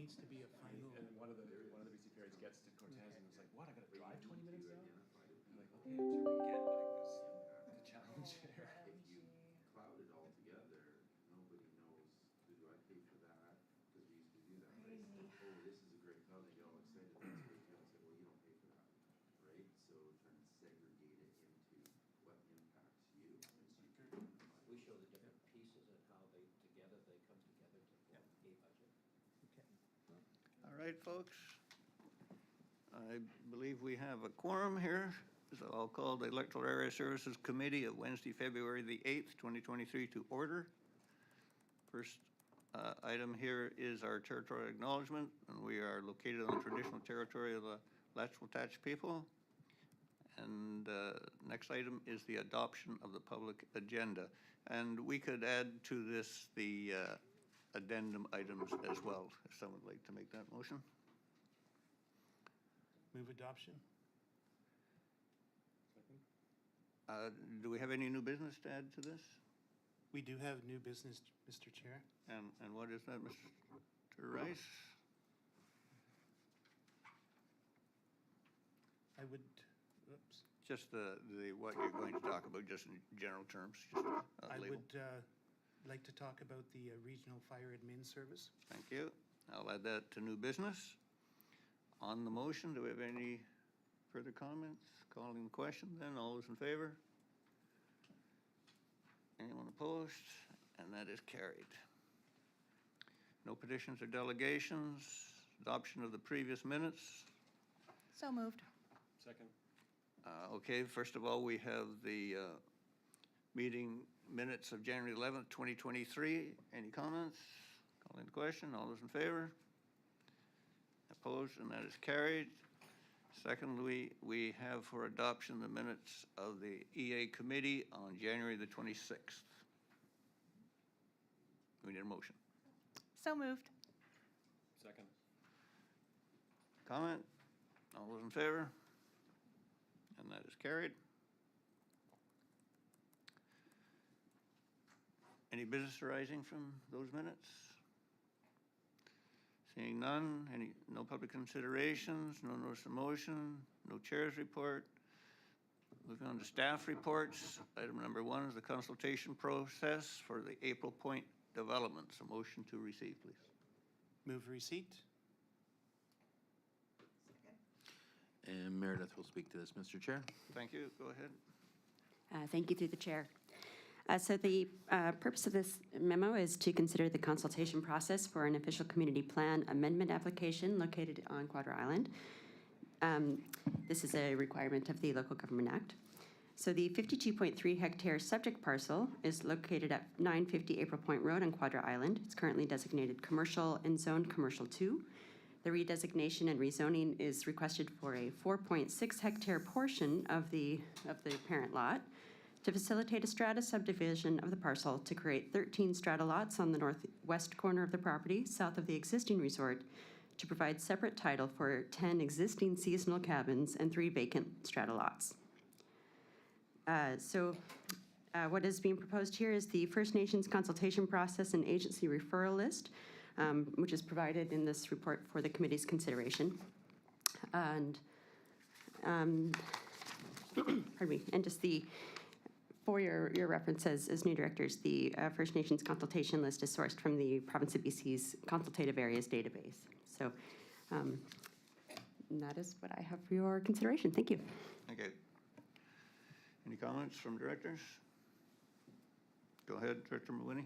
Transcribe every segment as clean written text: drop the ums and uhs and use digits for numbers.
needs to be a final. And one of the BC parents gets to Cortez and was like, "What? I gotta drive 20 minutes now?" I'm like, "Okay, until we get like this, the challenge there." If you cloud it all together, nobody knows, do I pay for that? Because we used to do that, right? Oh, this is a great cloud, they get all excited, that's great, I say, well, you don't pay for that, right? So trying to segregate it into what impacts you. We show the different pieces and how they come together to form a budget. Okay. All right, folks. I believe we have a quorum here. So I'll call the Electoral Area Services Committee of Wednesday, February the 8th, 2023 to order. First item here is our territorial acknowledgement, and we are located on the traditional territory of the Letchwatach people. And next item is the adoption of the public agenda. And we could add to this the addendum items as well, if someone would like to make that motion. Move adoption. Do we have any new business to add to this? We do have new business, Mr. Chair. And what is that, Mr. Rice? I would, oops. Just the what you're going to talk about, just in general terms. Just I label. would like to talk about the regional fire admin service. Thank you. I'll add that to new business. On the motion, do we have any further comments? Calling the question then, all those in favor? Anyone opposed? And that is carried. No petitions or delegations. Adoption of the previous minutes. So moved. Second. Okay, first of all, we have the meeting minutes of January 11th, 2023. Any comments? Calling the question. All those in favor? Opposed? And that is carried. Secondly, we have for adoption the minutes of the EA committee on January the 26th. We need a motion. So moved. Second. Comment? All those in favor? And that is carried. Any business arising from those minutes? Seeing none, no public considerations, no notice of motion, no chair's report. Moving on to staff reports. Item number 1 is the consultation process for the April Point developments. A motion to receive, please. Move receipt. And Meredith will speak to this, Mr. Chair. Thank you. Go ahead. Thank you through the chair. So the purpose of this memo is to consider the consultation process for an official community plan amendment application located on Quadra Island. This is a requirement of the Local Government Act. So the 52.3 hectare subject parcel is located at 950 April Point Road on Quadra Island. It's currently designated commercial and zoned commercial 2. The redesignation and rezoning is requested for a 4.6 hectare portion of the parent lot to facilitate a strata subdivision of the parcel to create 13 strata lots on the northwest corner of the property, south of the existing resort, to provide separate title for 10 existing seasonal cabins and 3 vacant strata lots. What is being proposed here is the First Nations consultation process and agency referral list, which is provided in this report for the committee's consideration. And, pardon me, and just for your reference as new directors, the First Nations consultation list is sourced from the Province of BC's Consultative Areas database. So that is what I have for your consideration. Thank you. Okay. Any comments from directors? Go ahead, Director Mawhinney.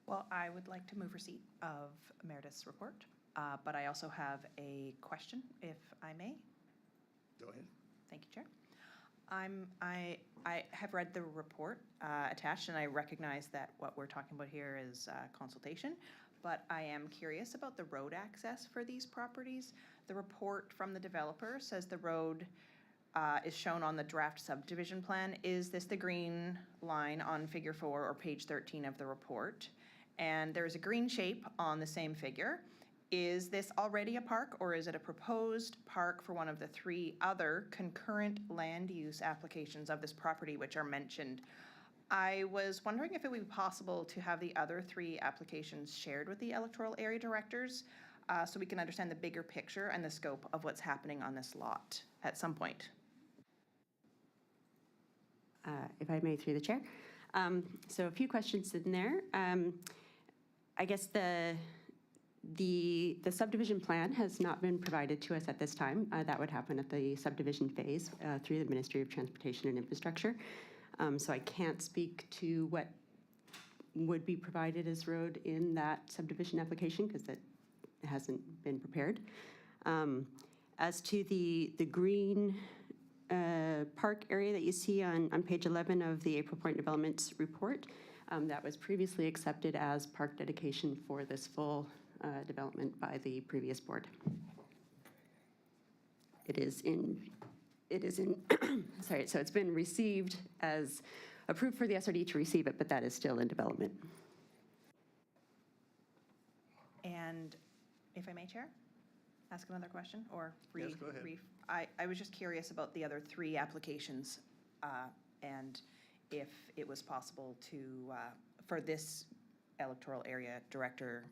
Well, I would like to move receipt of Meredith's report, but I also have a question, if I may. Go ahead. Thank you, Chair. I have read the report attached, and I recognize that what we're talking about here is consultation, but I am curious about the road access for these properties. The report from the developer says the road is shown on the draft subdivision plan. Is this the green line on figure 4 or page 13 of the report? And there's a green shape on the same figure. Is this already a park, or is it a proposed park for one of the 3 other concurrent land use applications of this property which are mentioned? I was wondering if it would be possible to have the other 3 applications shared with the electoral area directors, so we can understand the bigger picture and the scope of what's happening on this lot at some point. If I may, through the chair. So a few questions in there. I guess the subdivision plan has not been provided to us at this time. That would happen at the subdivision phase through the Ministry of Transportation and Infrastructure. So I can't speak to what would be provided as road in that subdivision application because that hasn't been prepared. As to the green park area that you see on page 11 of the April Point Development's report, that was previously accepted as park dedication for this full development by the previous board. It is in, sorry, so it's been received as approved for the SRD to receive it, but that is still in development. And if I may, Chair, ask another question or Yes, go ahead. I was just curious about the other 3 applications and if it was possible to, for this electoral area director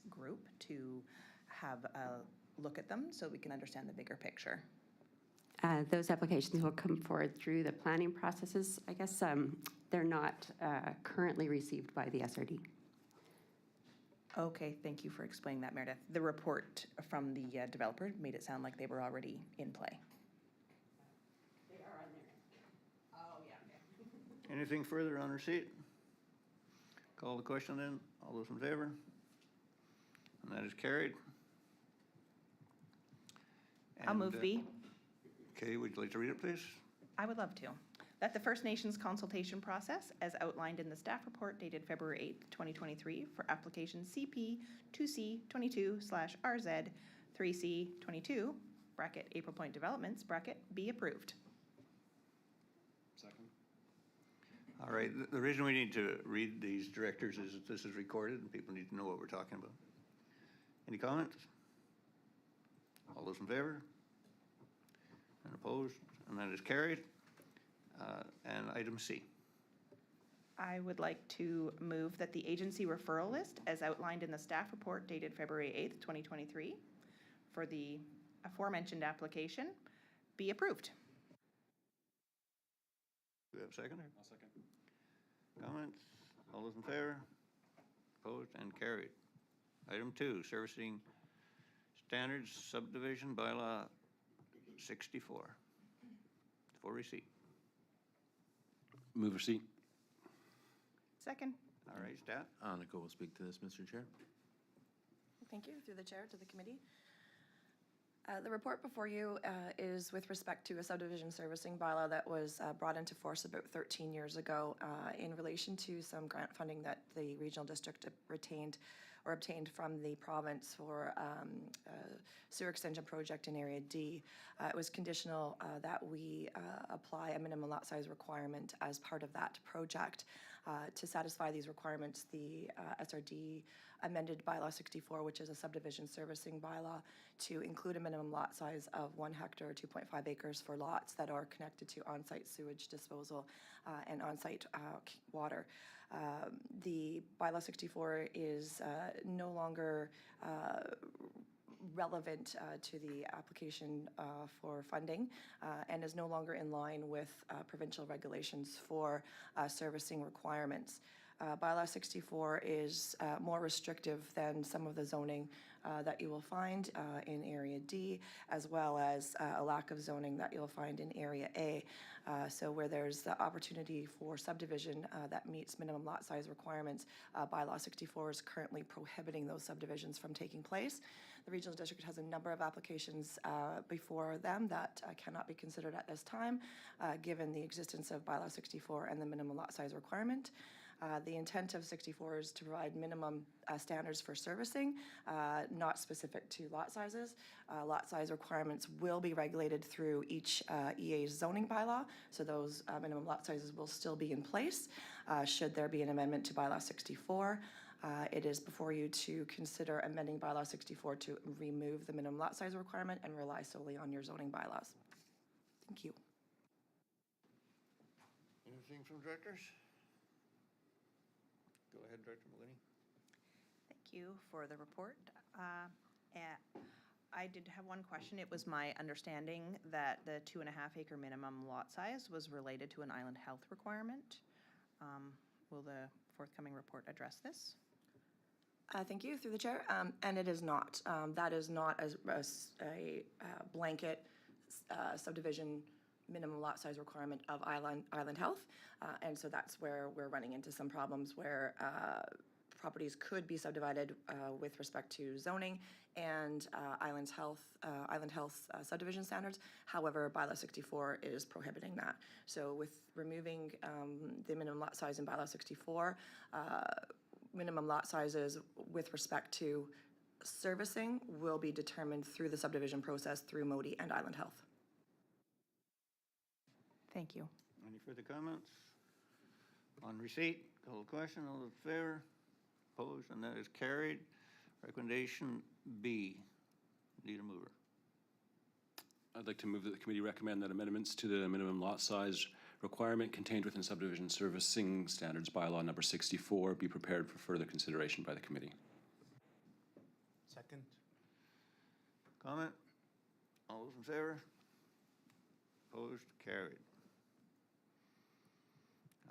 group to have a look at them so we can understand the bigger picture. Those applications will come forward through the planning processes. I guess they're not currently received by the SRD. Okay, thank you for explaining that, Meredith. The report from the developer made it sound like they were already in play. They are on there. Oh, yeah. Anything further on receipt? Call the question then. All those in favor? And that is carried. I'll move And, B. Okay, would you like to read it, please? I would love to. That the First Nations consultation process, as outlined in the staff report dated February 8th, 2023, for application CP 2C22/RZ 3C22, bracket April Point Developments, bracket, be approved. Second. All right, the reason we need to read these directors is that this is recorded and people need to know what we're talking about. Any comments? All those in favor? And opposed? And that is carried. And item C. I would like to move that the agency referral list, as outlined in the staff report dated February 8th, 2023, for the aforementioned application, be approved. Do we have a seconder? I'll second. Comments? All those in favor? Opposed and carried. Item 2, servicing standards subdivision bylaw 64 for receipt. Move receipt. Second. All right, Stat? Annika will speak to this, Mr. Chair. Thank you, through the chair to the committee. The report before you is with respect to a subdivision servicing bylaw that was brought into force about 13 years ago in relation to some grant funding that the regional district retained or obtained from the province for a sewer extension project in Area D. It was conditional that we apply a minimum lot size requirement as part of that project. To satisfy these requirements, the SRD amended bylaw 64, which is a subdivision servicing bylaw, to include a minimum lot size of 1 hectare or 2.5 acres for lots that are connected to on-site sewage disposal and on-site water. The bylaw 64 is no longer relevant to the application for funding and is no longer in line with provincial regulations for servicing requirements. Bylaw 64 is more restrictive than some of the zoning that you will find in Area D, as well as a lack of zoning that you'll find in Area A. So where there's the opportunity for subdivision that meets minimum lot size requirements, Bylaw 64 is currently prohibiting those subdivisions from taking place. The regional district has a number of applications before them that cannot be considered at this time, given the existence of Bylaw 64 and the minimum lot size requirement. The intent of 64 is to provide minimum standards for servicing, not specific to lot sizes. Lot size requirements will be regulated through each EA's zoning bylaw, so those minimum lot sizes will still be in place should there be an amendment to Bylaw 64. It is before you to consider amending Bylaw 64 to remove the minimum lot size requirement and rely solely on your zoning bylaws. Thank you. Anything from directors? Go ahead, Director Malini. Thank you for the report. I did have one question. It was my understanding that the 2.5 acre minimum lot size was related to an island health requirement. Will the forthcoming report address this? Thank you, through the chair. And it is not. That is not a blanket subdivision minimum lot size requirement of Island Health. And so that's where we're running into some problems where properties could be subdivided with respect to zoning and Island Health subdivision standards. However, bylaw 64 is prohibiting that. So with removing the minimum lot size in bylaw 64, minimum lot sizes with respect to servicing will be determined through the subdivision process through MODI and Island Health. Thank you. Any further comments? On receipt, call the question. All in favor? Opposed? And that is carried. Recommendation B. Need a mover. I'd like to move that the committee recommend that amendments to the minimum lot size requirement contained within subdivision servicing standards bylaw number 64 be prepared for further consideration by the committee. Second. Comment? All those in favor? Opposed? Carried.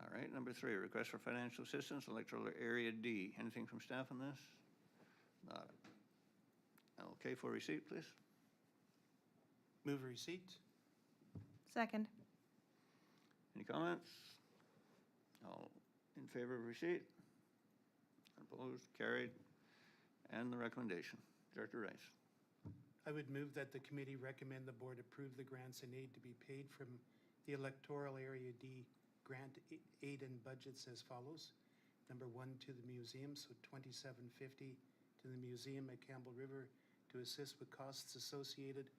All right, number 3, request for financial assistance, electoral area D. Anything from staff on this? Not. Okay, for receipt, please. Move receipt. Second. Any comments? All in favor of receipt? Opposed? Carried. And the recommendation. Director Rice. I would move that the committee recommend the board approve the grants and aid to be paid from the Electoral Area D grant aid and budgets as follows. Number 1 to the museum, so $27.50 to the museum at Campbell River to assist with costs associated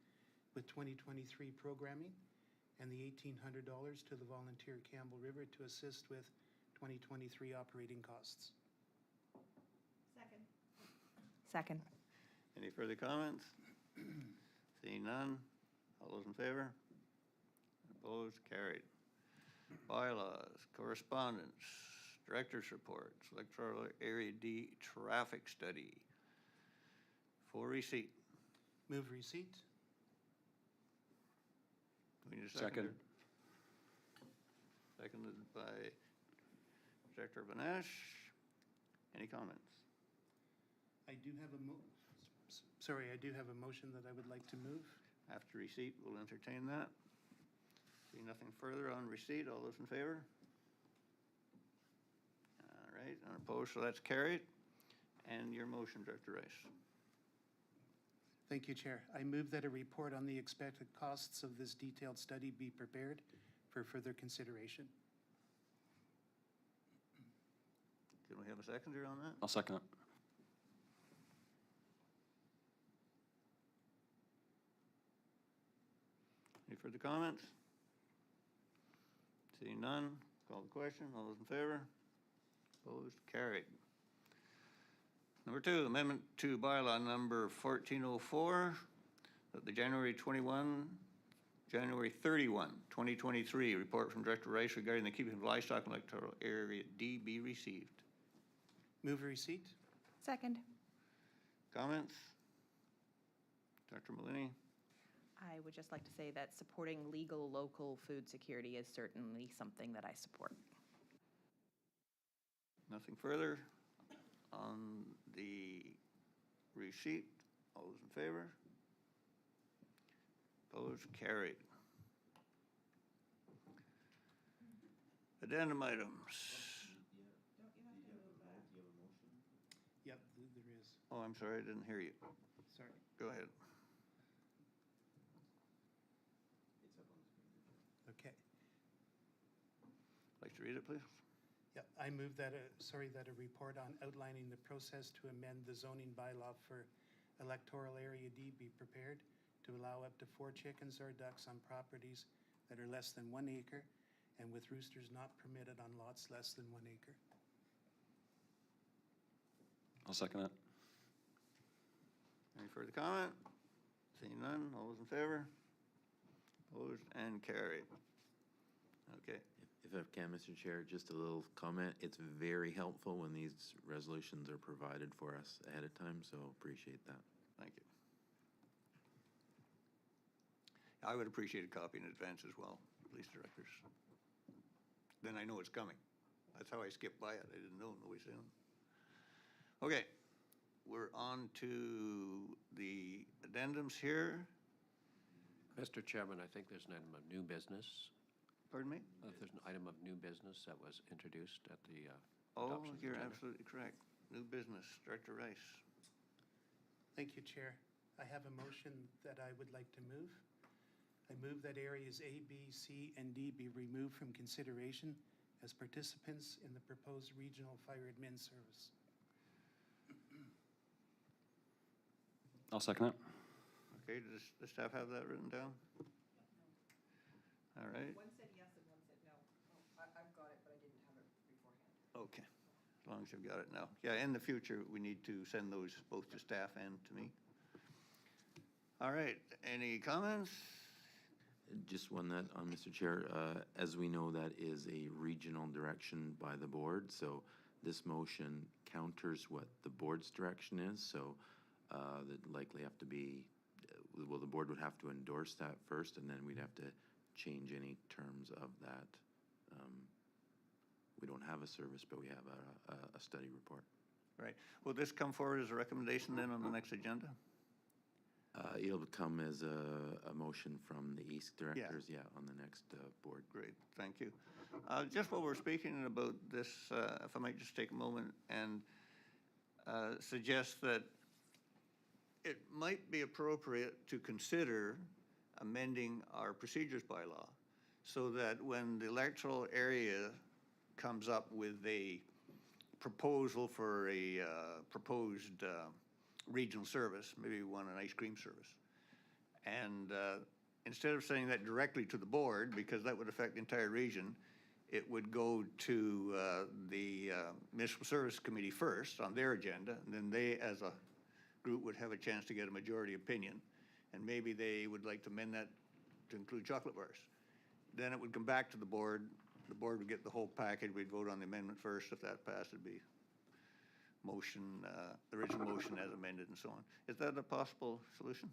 with 2023 programming, and the $1,800 to the volunteer Campbell River to assist with 2023 operating costs. Second. Any further comments? Seeing none. All those in favor? Opposed? Carried. Bylaws, correspondence, director's reports, electoral area D traffic study. For receipt. Move receipt. We need a Second. seconder. Seconded by Director Banesh. Any comments? I do have a motion that I would like to move. After receipt, we'll entertain that. See nothing further on receipt. All those in favor? All right, unopposed, so that's carried. And your motion, Director Rice. Thank you, Chair. I move that a report on the expected costs of this detailed study be prepared for further consideration. Can we have a seconder on that? I'll second it. Any further comments? Seeing none, call the question. All those in favor? Opposed? Carried. Number 2, amendment to bylaw number 1404, that the January 31, 2023 report from Director Rice regarding the keeping of livestock in electoral area D be received. Move receipt. Second. Comments? Dr. Malini? I would just like to say that supporting legal local food security is certainly something that I support. Nothing further on the receipt. All those in favor? Opposed? Carried. Addendum items. Yep, there is. Oh, I'm sorry, I didn't hear you. Sorry. Go ahead. Okay. Like to read it, please? Yep, I move that a report on outlining the process to amend the zoning bylaw for electoral area D be prepared to allow up to 4 chickens or ducks on properties that are less than 1 acre and with roosters not permitted on lots less than 1 acre. I'll second it. Any further comment? Seeing none, all those in favor? Opposed and carried. Okay. If I can, Mr. Chair, just a little comment. It's very helpful when these resolutions are provided for us ahead of time, so appreciate that. Thank you. I would appreciate a copy in advance as well, police directors. Then I know it's coming. That's how I skipped by it. I didn't know nobody said it. Okay, we're on to the addendums here. Mr. Chairman, I think there's an item of new business. Pardon me? There's an item of new business that was introduced at the Oh, adoption of the you're agenda. absolutely correct. New business, Director Rice. Thank you, Chair. I have a motion that I would like to move. I move that areas A, B, C, and D be removed from consideration as participants in the proposed regional fire admin service. I'll second that. Okay, does the staff have that written down? All right, One said yes and one said no. I've got it, but I didn't have it beforehand. okay, as long as you've got it now. Yeah, in the future, we need to send those both to staff and to me. All right, any comments? Just one that, Mr. Chair, as we know, that is a regional direction by the board, so this motion counters what the board's direction is, so there'd likely have to be, well, the board would have to endorse that first, and then we'd have to change any terms of that. We don't have a service, but we have a study report. Right, will this come forward as a recommendation then on the next agenda? It'll come as a motion from the East directors, yeah, on the next board. Great, thank you. Just while we're speaking about this, if I might just take a moment and suggest that it might be appropriate to consider amending our procedures bylaw so that when the electoral area comes up with a proposal for a proposed regional service, maybe we want an ice cream service. And instead of saying that directly to the board, because that would affect the entire region, it would go to the Municipal Service Committee first on their agenda, and then they, as a group, would have a chance to get a majority opinion. And maybe they would like to amend that to include chocolate bars. Then it would come back to the board would get the whole package, we'd vote on the amendment first. If that passed, it'd be motion, the original motion as amended and so on. Is that a possible solution?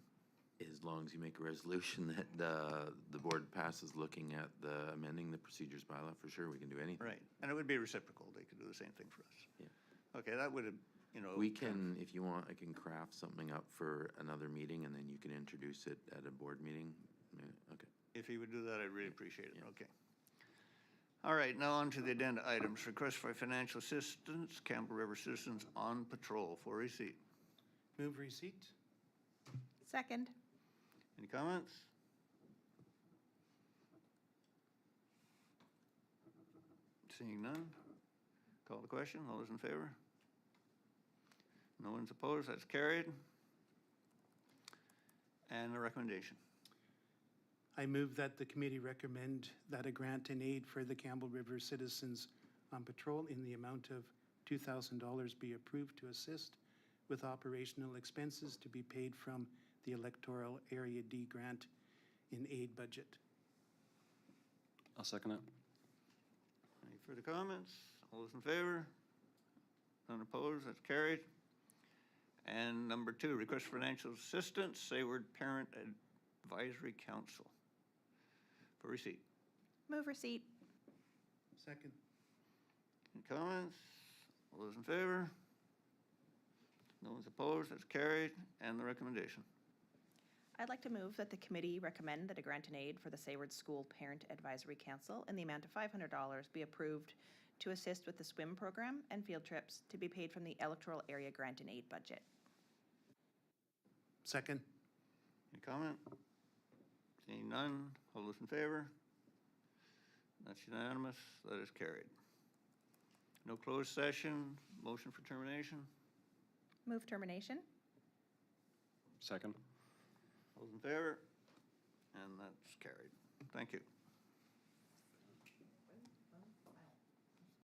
As long as you make a resolution that the board passes looking at the amending the procedures bylaw, for sure, we can do anything. Right, and it would be reciprocal. They could do the same thing for us. Yeah. Okay, that would have, you know. We can, if you want, I can craft something up for another meeting, and then you can introduce it at a board meeting. Okay. If you would do that, I'd really appreciate it. Okay. All right, now on to the addenda items. Request for financial assistance, Campbell River Citizens on Patrol for receipt. Move receipt. Second. Any comments? Seeing none, call the question. All those in favor? No one's opposed, that's carried. And the recommendation. I move that the committee recommend that a grant and aid for the Campbell River Citizens on Patrol in the amount of $2,000 be approved to assist with operational expenses to be paid from the Electoral Area D grant in aid budget. I'll second it. Any further comments? All those in favor? None opposed, that's carried. And number 2, request for financial assistance, Sayward Parent Advisory Council for receipt. Move receipt. Second. Any comments? All those in favor? No one's opposed, that's carried. And the recommendation. I'd like to move that the committee recommend that a grant and aid for the Sayward School Parent Advisory Council in the amount of $500 be approved to assist with the swim program and field trips to be paid from the Electoral Area Grant and Aid budget. Second. Any comment? Seeing none, all those in favor? That's unanimous, that is carried. No closed session, motion for termination. Move termination. Second. All those in favor? And that's carried. Thank you.